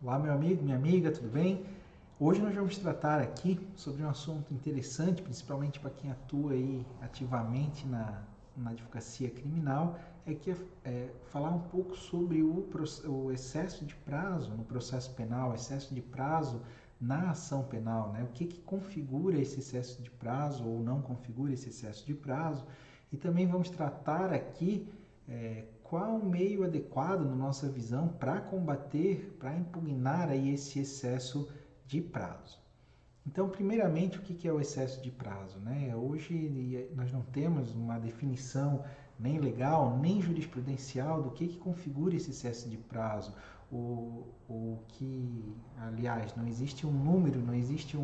Olá, meu amigo, minha amiga, tudo bem? Hoje nós vamos tratar aqui sobre um assunto interessante, principalmente para quem atua aí ativamente na advocacia criminal, falar um pouco sobre o excesso de prazo no processo penal, excesso de prazo na ação penal, né? O que configura esse excesso de prazo ou não configura esse excesso de prazo. E também vamos tratar aqui qual o meio adequado, na nossa visão, para combater, para impugnar aí esse excesso de prazo. Então, primeiramente, o que é o excesso de prazo, né? Hoje nós não temos uma definição nem legal, nem jurisprudencial do que configura esse excesso de prazo. Aliás, não existe um número, não existe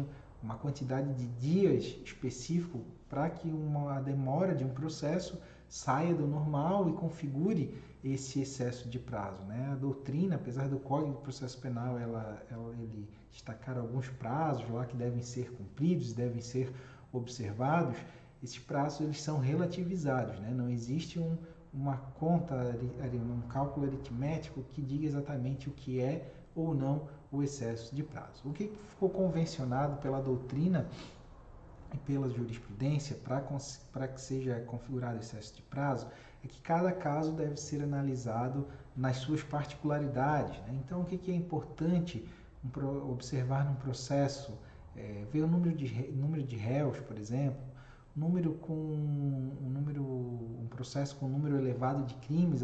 uma quantidade de dias específico para que uma demora de um processo saia do normal e configure esse excesso de prazo, né? A doutrina, apesar do Código de Processo Penal, ele destacar alguns prazos lá que devem ser cumpridos, devem ser observados, esses prazos eles são relativizados, né? Não existe uma conta, um cálculo aritmético que diga exatamente o que é ou não o excesso de prazo. O que ficou convencionado pela doutrina e pela jurisprudência para que seja configurado excesso de prazo é que cada caso deve ser analisado nas suas particularidades, né? Então, o que é importante observar num processo? Ver o número de réus, por exemplo, um processo com um número elevado de crimes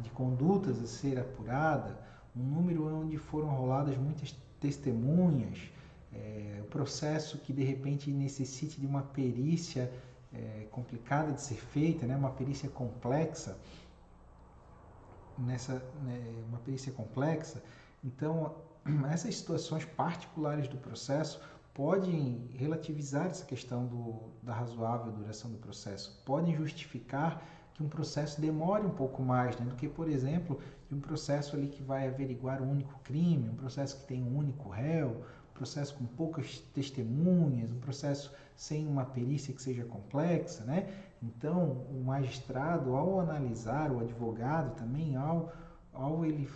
de condutas a ser apurada, um número onde foram roladas muitas testemunhas, o processo que de repente necessite de uma perícia complicada de ser feita, né? Uma perícia complexa, uma perícia complexa. Então, essas situações particulares do processo podem relativizar essa questão da razoável duração do processo, podem justificar que um processo demore um pouco mais, né, do que, por exemplo, de um processo ali que vai averiguar um único crime, um processo que tem um único réu, um processo com poucas testemunhas, um processo sem uma perícia que seja complexa, né? Então, o magistrado, ao analisar, o advogado também, ao ele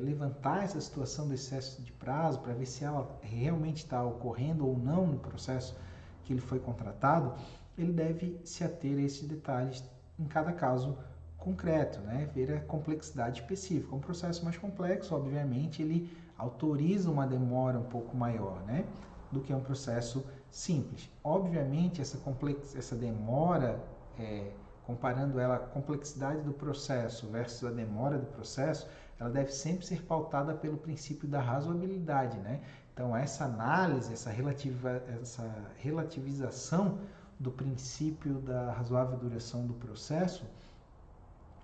levantar essa situação do excesso de prazo para ver se ela realmente está ocorrendo ou não no processo que ele foi contratado, ele deve se ater a esses detalhes em cada caso concreto, né? Ver a complexidade específica. Um processo mais complexo, obviamente, ele autoriza uma demora um pouco maior, né, do que um processo simples. Obviamente, essa demora, comparando ela, a complexidade do processo versus a demora do processo, ela deve sempre ser pautada pelo princípio da razoabilidade, né? Então, essa análise, essa relativização do princípio da razoável duração do processo,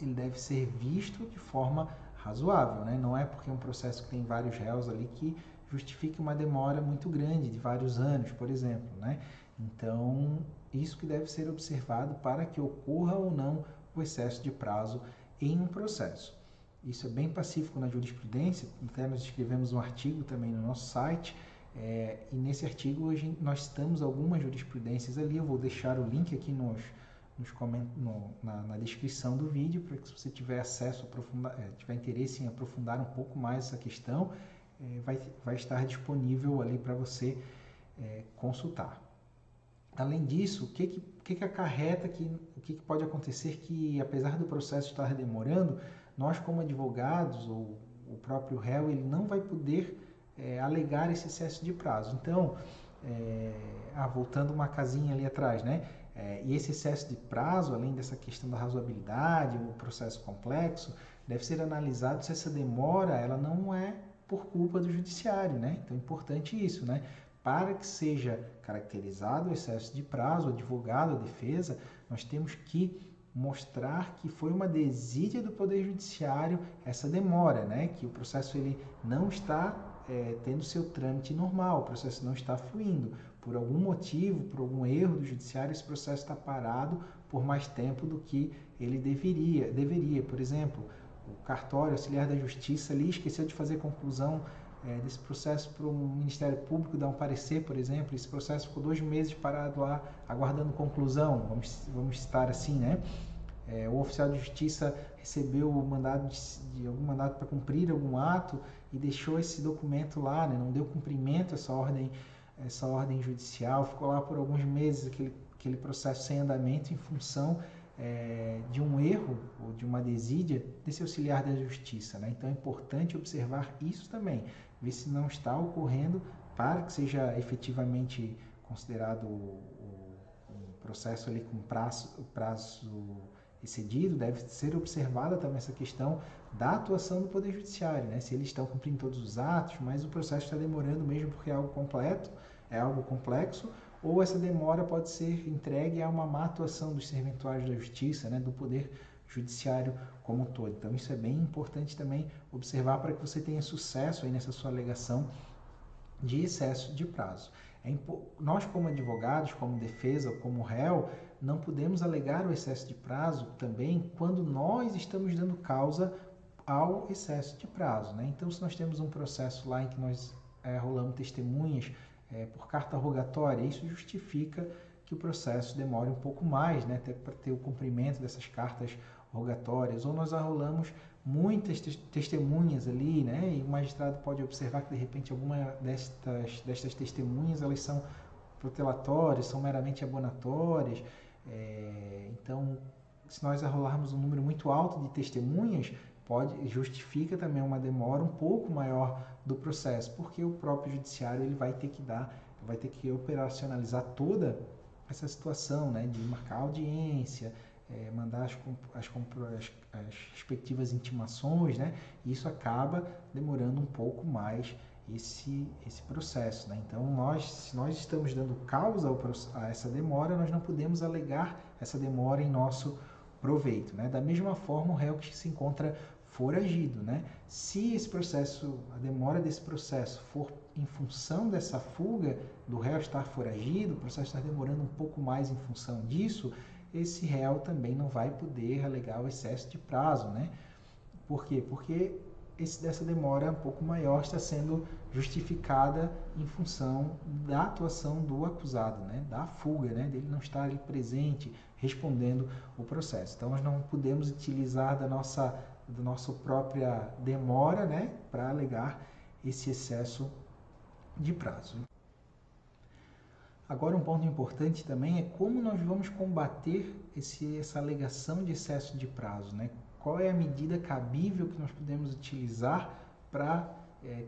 ele deve ser visto de forma razoável, né? Não é porque é um processo que tem vários réus ali que justifique uma demora muito grande, de vários anos, por exemplo, né? Então, isso que deve ser observado para que ocorra ou não o excesso de prazo em um processo. Isso é bem pacífico na jurisprudência, até nós escrevemos um artigo também no nosso site, e nesse artigo hoje nós citamos algumas jurisprudências ali, eu vou deixar o link aqui na descrição do vídeo, para que se você tiver acesso, tiver interesse em aprofundar um pouco mais essa questão, vai estar disponível ali para você consultar. Além disso, o que acarreta, o que pode acontecer que, apesar do processo estar demorando, nós como advogados ou o próprio réu, ele não vai poder alegar esse excesso de prazo. Então, voltando uma casinha ali atrás, né? E esse excesso de prazo, além dessa questão da razoabilidade, o processo complexo, deve ser analisado se essa demora ela não é por culpa do judiciário, né? Então é importante isso, né? Para que seja caracterizado o excesso de prazo, o advogado, a defesa, nós temos que mostrar que foi uma desídia do Poder Judiciário essa demora, né? Que o processo ele não está tendo seu trâmite normal, o processo não está fluindo. Por algum motivo, por algum erro do judiciário, esse processo está parado por mais tempo do que ele deveria. Por exemplo, o cartório auxiliar da justiça ali esqueceu de fazer conclusão desse processo para o Ministério Público dar um parecer, por exemplo. Esse processo ficou 2 meses parado lá, aguardando conclusão, vamos citar assim, né? o oficial de justiça recebeu o mandado algum mandado para cumprir algum ato e deixou esse documento lá, né? Não deu cumprimento a essa ordem judicial, ficou lá por alguns meses aquele processo sem andamento em função de um erro ou de uma desídia desse auxiliar da justiça, né? Então é importante observar isso também, ver se não está ocorrendo para que seja efetivamente considerado um processo ali com prazo excedido. Deve ser observada também essa questão da atuação do Poder Judiciário, né? Se eles estão cumprindo todos os atos, mas o processo está demorando mesmo porque é algo completo, é algo complexo, ou essa demora pode ser entregue a uma má atuação dos serventuários da Justiça, né, do Poder Judiciário como um todo. Então isso é bem importante também observar para que você tenha sucesso aí nessa sua alegação de excesso de prazo. Nós, como advogados, como defesa, como réu, não podemos alegar o excesso de prazo também quando nós estamos dando causa ao excesso de prazo, né? Então, se nós temos um processo lá em que nós rolamos testemunhas por carta rogatória, isso justifica que o processo demore um pouco mais, né, para ter o cumprimento dessas cartas rogatórias, ou nós arrolamos muitas testemunhas ali, né, e o magistrado pode observar que de repente alguma destas testemunhas elas são protelatórias, são meramente abonatórias. Então, se nós arrolarmos um número muito alto de testemunhas, justifica também uma demora um pouco maior do processo, porque o próprio judiciário ele vai ter que operacionalizar toda essa situação, né, de marcar audiência, mandar as respectivas intimações, né, e isso acaba demorando um pouco mais esse processo, né? Então, se nós estamos dando causa a essa demora, nós não podemos alegar essa demora em nosso proveito, né? Da mesma forma, o réu que se encontra foragido, né? Se a demora desse processo for em função dessa fuga do réu estar foragido, o processo está demorando um pouco mais em função disso, esse réu também não vai poder alegar o excesso de prazo, né? Por quê? Porque dessa demora um pouco maior está sendo justificada em função da atuação do acusado, né? Da fuga, né? Dele não estar ali presente, respondendo o processo. Então, nós não podemos utilizar da nossa própria demora, né, para alegar esse excesso de prazo. Agora, um ponto importante também é como nós vamos combater essa alegação de excesso de prazo, né? Qual é a medida cabível que nós podemos utilizar para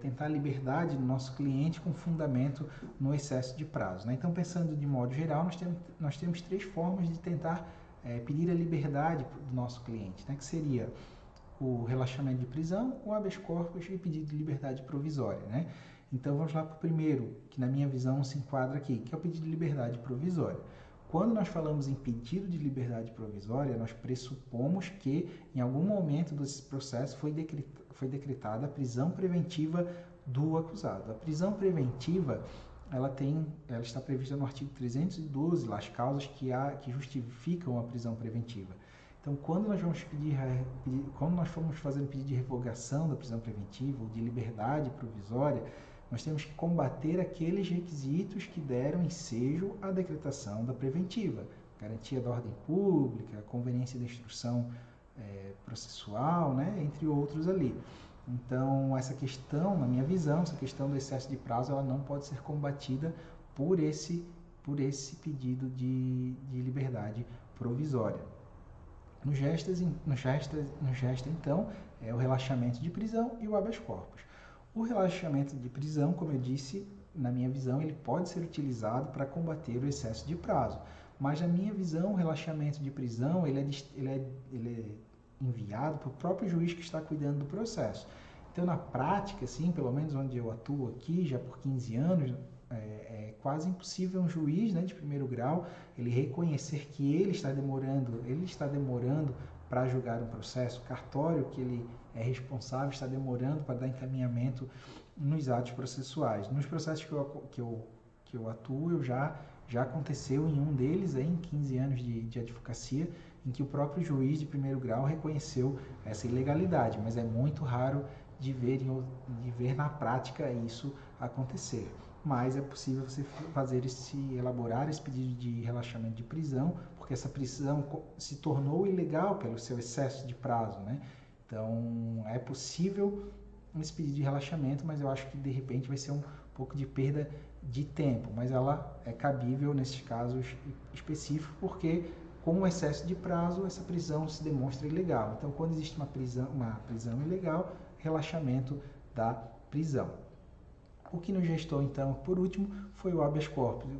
tentar a liberdade do nosso cliente com fundamento no excesso de prazo, né? Então, pensando de modo geral, nós temos 3 formas de tentar pedir a liberdade do nosso cliente, né? Que seria o relaxamento de prisão, o habeas corpus e o pedido de liberdade provisória, né? Então, vamos lá para o primeiro, que na minha visão se enquadra aqui, que é o pedido de liberdade provisória. Quando nós falamos em pedido de liberdade provisória, nós pressupomos que em algum momento desse processo foi decretada a prisão preventiva do acusado. A prisão preventiva, ela está prevista no artigo 312, lá, as causas que justificam a prisão preventiva. Então, quando nós formos fazer um pedido de revogação da prisão preventiva ou de liberdade provisória, nós temos que combater aqueles requisitos que deram ensejo à decretação da preventiva. Garantia da ordem pública, conveniência da instrução processual, né, entre outros ali. Então, essa questão, na minha visão, essa questão do excesso de prazo, ela não pode ser combatida por esse pedido de liberdade provisória. No gesta, então, é o relaxamento de prisão e o habeas corpus. O relaxamento de prisão, como eu disse, na minha visão, ele pode ser utilizado para combater o excesso de prazo. Mas, na minha visão, o relaxamento de prisão ele é enviado para o próprio juiz que está cuidando do processo. Então, na prática, assim, pelo menos onde eu atuo aqui, já por 15 anos, é quase impossível um juiz, né, de primeiro grau ele reconhecer que ele está demorando para julgar um processo, o cartório que ele é responsável está demorando para dar encaminhamento nos atos processuais. Nos processos que eu atuo, já aconteceu em um deles, em 15 anos de advocacia, em que o próprio juiz de primeiro grau reconheceu essa ilegalidade, mas é muito raro de ver na prática isso acontecer. Mas é possível você elaborar esse pedido de relaxamento de prisão, porque porque essa prisão se tornou ilegal pelo seu excesso de prazo, né? Então, é possível esse pedido de relaxamento, mas eu acho que de repente vai ser um pouco de perda de tempo, mas ela é cabível nesses casos específicos, porque com o excesso de prazo, essa prisão se demonstra ilegal. Então, quando existe uma prisão ilegal, relaxamento da prisão. O que nos restou, então, por último, foi o habeas corpus,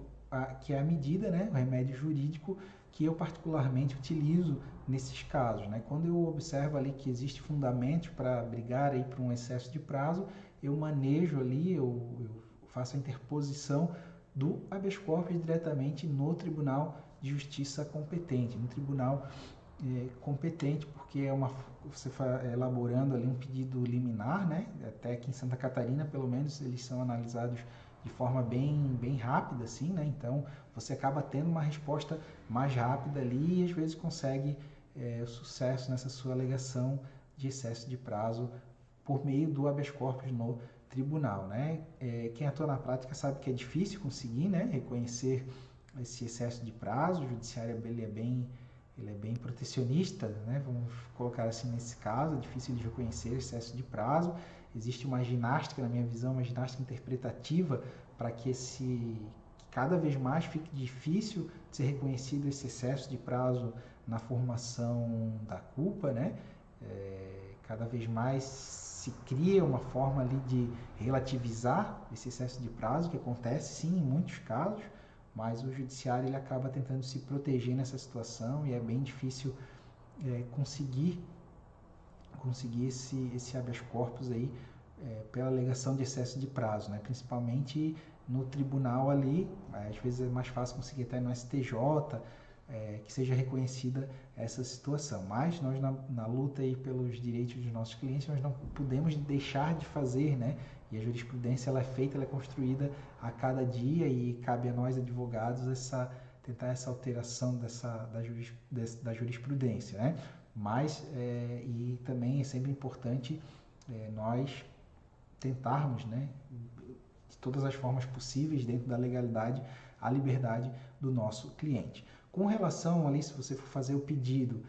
que é a medida, né, o remédio jurídico que eu particularmente utilizo nesses casos, né? Quando eu observo ali que existe fundamentos para brigar aí por um excesso de prazo, eu manejo ali, eu faço a interposição do habeas corpus diretamente no Tribunal de Justiça competente, no tribunal competente, porque você elaborando ali um pedido liminar, né? Até aqui em Santa Catarina, pelo menos, eles são analisados de forma bem rápida, assim, né? Então, você acaba tendo uma resposta mais rápida ali e às vezes consegue sucesso nessa sua alegação de excesso de prazo por meio do habeas corpus no tribunal, né? Quem atua na prática sabe que é difícil conseguir, né, reconhecer esse excesso de prazo. O judiciário ele é bem protecionista, né? Vamos colocar assim nesse caso, é difícil de reconhecer excesso de prazo. Existe uma ginástica, na minha visão, uma ginástica interpretativa para que cada vez mais fique difícil de ser reconhecido esse excesso de prazo na formação da culpa, né? Cada vez mais se cria uma forma ali de relativizar esse excesso de prazo, que acontece sim em muitos casos, mas o judiciário ele acaba tentando se proteger nessa situação e é bem difícil conseguir esse habeas corpus aí pela alegação de excesso de prazo, né? Principalmente no tribunal ali, às vezes é mais fácil conseguir até no STJ, que seja reconhecida essa situação. Mas nós na luta aí pelos direitos dos nossos clientes, nós não podemos deixar de fazer, né? E a jurisprudência ela é feita, ela é construída a cada dia e cabe a nós advogados tentar essa alteração da jurisprudência, né? Mas e também é sempre importante nós tentarmos, né, de todas as formas possíveis, dentro da legalidade, a liberdade do nosso cliente. Com relação ali, se você for fazer o pedido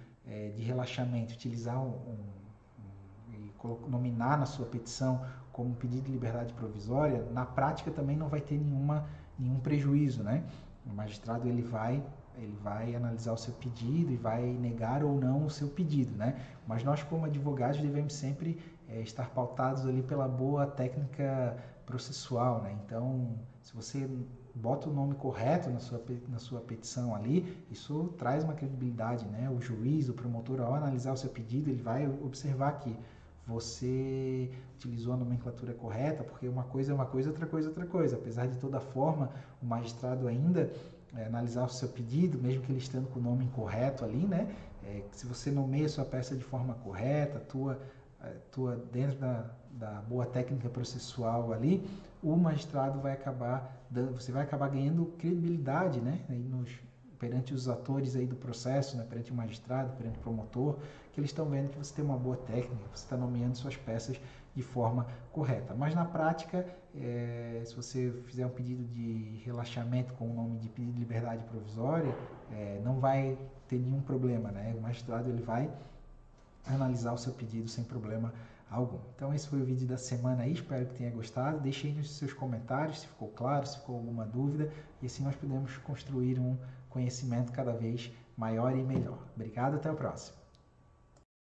de relaxamento, utilizar nominar na sua petição como pedido de liberdade provisória, na prática também não vai ter nenhum prejuízo, né? O magistrado ele vai analisar o seu pedido e vai negar ou não o seu pedido, né? Mas nós, como advogados, devemos sempre estar pautados ali pela boa técnica processual, né? Então, se você bota o nome correto na sua petição ali, isso traz uma credibilidade, né? O juiz, o promotor, ao analisar o seu pedido, ele vai observar que você utilizou a nomenclatura correta, porque uma coisa é uma coisa, outra coisa é outra coisa. Apesar de toda forma, o magistrado ainda analisar o seu pedido, mesmo que ele estando com o nome incorreto ali, né? Se você nomeia a sua peça de forma correta, atua dentro da boa técnica processual ali, o magistrado você vai acabar ganhando credibilidade, né? Aí perante os atores aí do processo, né? Perante o magistrado, perante o promotor, que eles estão vendo que você tem uma boa técnica, que você está nomeando suas peças de forma correta. Mas na prática, se você fizer um pedido de relaxamento com o nome de pedido de liberdade provisória, não vai ter nenhum problema, né? O magistrado ele vai analisar o seu pedido sem problema algum. Então esse foi o vídeo da semana aí, espero que tenha gostado. Deixe aí nos seus comentários se ficou claro, se ficou alguma dúvida, e assim nós podemos construir um conhecimento cada vez maior e melhor. Obrigado, até a próxima.